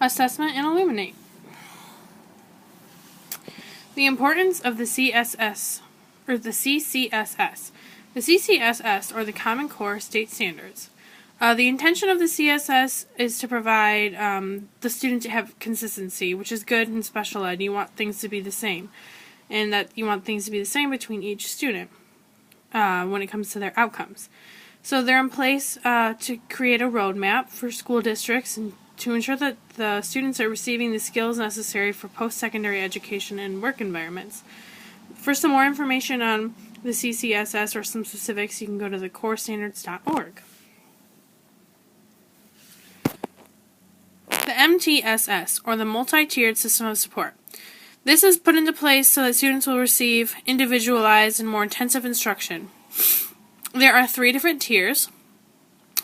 Assessment and Illuminate. The importance of the CSS, or the CCSS. The CCSS, or the Common Core State Standards. The intention of the CSS is to provide the student to have consistency, which is good in special ed. You want things to be the same, and that you want things to be the same between each student when it comes to their outcomes. So they're in place to create a roadmap for school districts and to ensure that the students are receiving the skills necessary for post-secondary education and work environments. For some more information on the CCSS or some specifics, you can go to thecorestandards.org. The MTSS, or the Multi-Tiered System of Support. This is put into place so that students will receive individualized and more intensive instruction. There are 3 different tiers.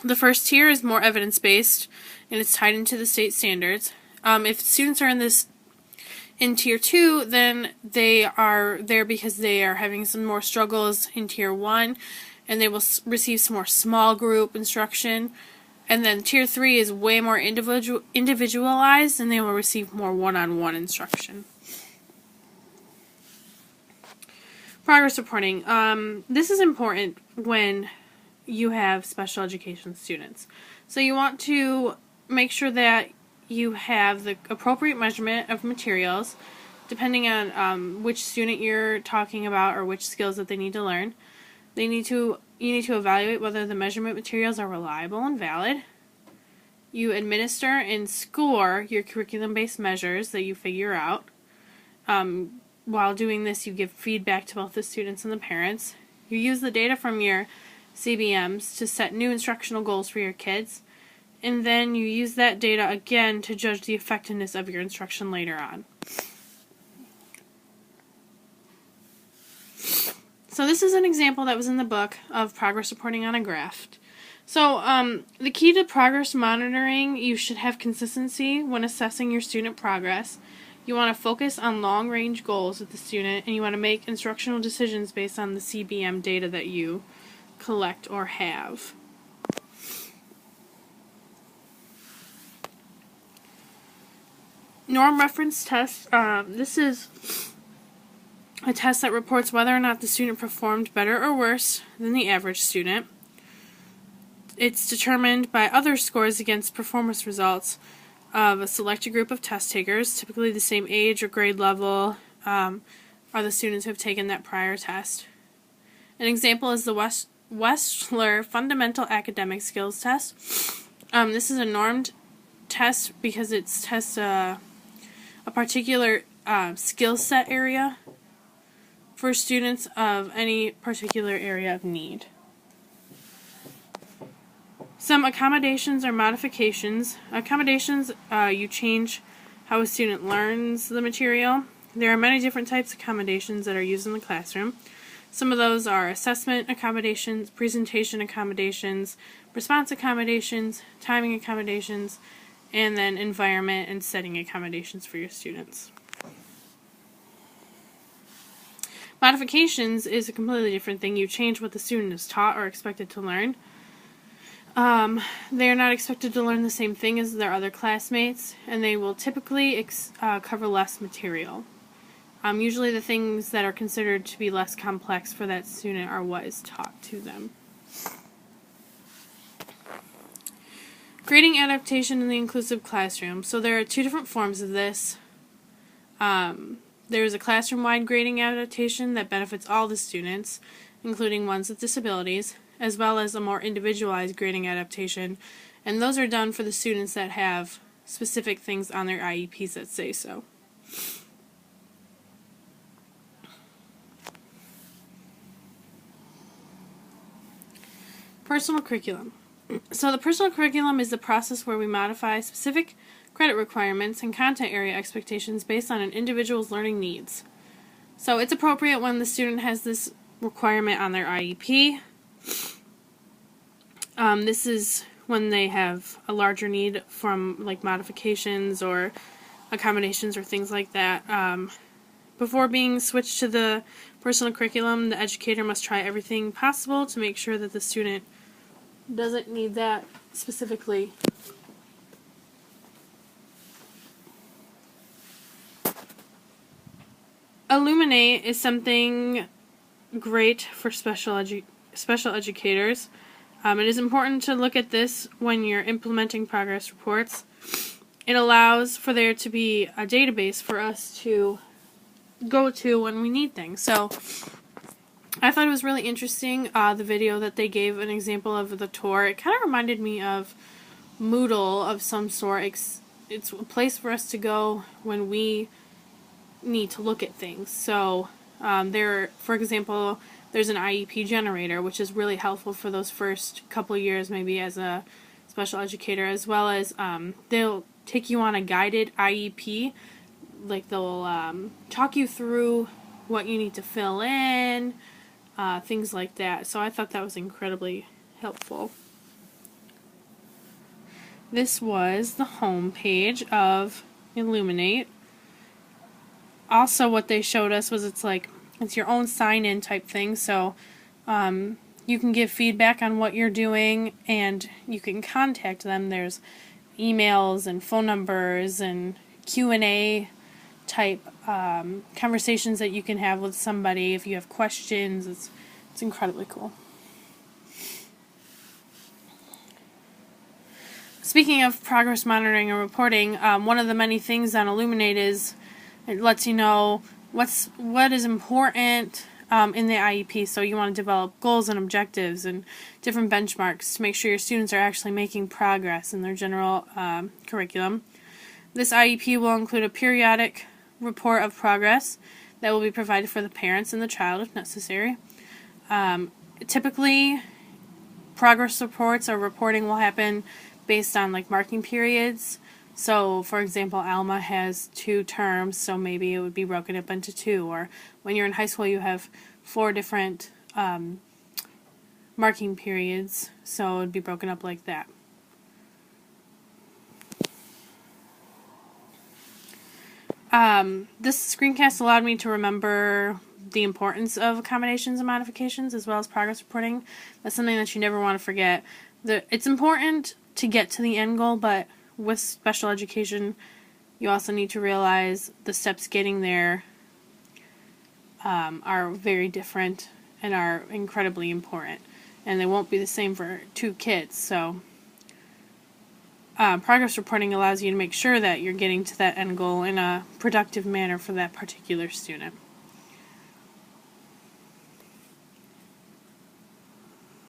The first tier is more evidence-based, and it's tied into the state standards. If students are in Tier 2, then they are there because they are having some more struggles in Tier 1, and they will receive some more small group instruction. And then Tier 3 is way more individualized, and they will receive more one-on-one instruction. Progress reporting. This is important when you have special education students. So you want to make sure that you have the appropriate measurement of materials, depending on which student you're talking about or which skills that they need to learn. You need to evaluate whether the measurement materials are reliable and valid. You administer and score your curriculum-based measures that you figure out. While doing this, you give feedback to both the students and the parents. You use the data from your CBMs to set new instructional goals for your kids. And then you use that data again to judge the effectiveness of your instruction later on. So this is an example that was in the book of progress reporting on a graph. So the key to progress monitoring, you should have consistency when assessing your student progress. You want to focus on long-range goals with the student, and you want to make instructional decisions based on the CBM data that you collect or have. Norm reference test. This is a test that reports whether or not the student performed better or worse than the average student. It's determined by other scores against performance results of a selected group of test takers, typically the same age or grade level are the students who have taken that prior test. An example is the Wechsler Fundamental Academic Skills Test. This is a normed test because it tests a particular skill set area for students of any particular area of need. Some accommodations or modifications. Accommodations, you change how a student learns the material. There are many different types of accommodations that are used in the classroom. Some of those are assessment accommodations, presentation accommodations, response accommodations, timing accommodations, and then environment and setting accommodations for your students. Modifications is a completely different thing. You change what the student is taught or expected to learn. They are not expected to learn the same thing as their other classmates, and they will typically cover less material. Usually the things that are considered to be less complex for that student are what is taught to them. Grading adaptation in the inclusive classroom. So there are 2 different forms of this. There is a classroom-wide grading adaptation that benefits all the students, including ones with disabilities, as well as a more individualized grading adaptation, and those are done for the students that have specific things on their IEPs that say so. Personal curriculum. So the personal curriculum is the process where we modify specific credit requirements and content area expectations based on an individual's learning needs. So it's appropriate when the student has this requirement on their IEP. This is when they have a larger need from like modifications or accommodations or things like that. Before being switched to the personal curriculum, the educator must try everything possible to make sure that the student doesn't need that specifically. Illuminate is something great for special educators. It is important to look at this when you're implementing progress reports. It allows for there to be a database for us to go to when we need things. So I thought it was really interesting, the video that they gave an example of the tour. It kind of reminded me of Moodle of some sort. It's a place for us to go when we need to look at things. So for example, there's an IEP generator, which is really helpful for those first couple years, maybe as a special educator, as well as they'll take you on a guided IEP. Like they'll talk you through what you need to fill in, things like that. So I thought that was incredibly helpful. This was the home page of Illuminate. Also, what they showed us was it's your own sign-in type thing, so you can give feedback on what you're doing, and you can contact them. There's emails and phone numbers and Q&A type conversations that you can have with somebody if you have questions. It's incredibly cool. Speaking of progress monitoring and reporting, one of the many things on Illuminate is it lets you know what is important in the IEP. So you want to develop goals and objectives and different benchmarks to make sure your students are actually making progress in their general curriculum. This IEP will include a periodic report of progress that will be provided for the parents and the child if necessary. Typically, progress reports or reporting will happen based on marking periods. So, for example, Alma has 2 terms, so maybe it would be broken up into 2. Or when you're in high school, you have 4 different marking periods, so it would be broken up like that. This screencast allowed me to remember the importance of accommodations and modifications as well as progress reporting. That's something that you never want to forget. It's important to get to the end goal, but with special education, you also need to realize the steps getting there are very different and are incredibly important. And they won't be the same for 2 kids. So progress reporting allows you to make sure that you're getting to that end goal in a productive manner for that particular student.